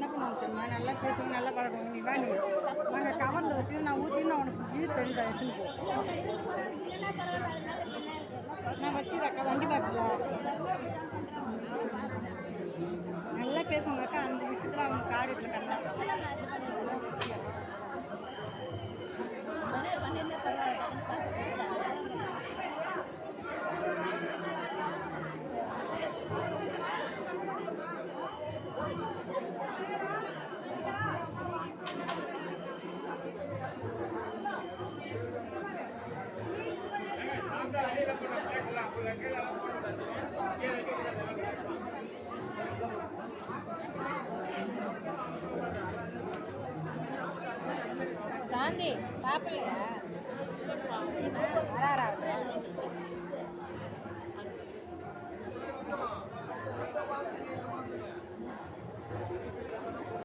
என்ன பண்ணுவாங்க தெரியுமா, நல்லா பேசுவாங்க, நல்லா பழகுவாங்க. நீ வா, நீ நாங்கள் கவரில் வச்சு நான் ஊற்றின்னு அவனுக்கு வீடு தெரிஞ்சா எடுத்துன்னு போ. நான் வச்சுக்கிறேன் வண்டி பாக்ஸில். நல்லா பேசுவாங்க அக்கா, அந்த விஷயத்தில் அவங்க காரியத்தில் கண்டாங்க. சாந்தி சாப்பிடலையா? வராது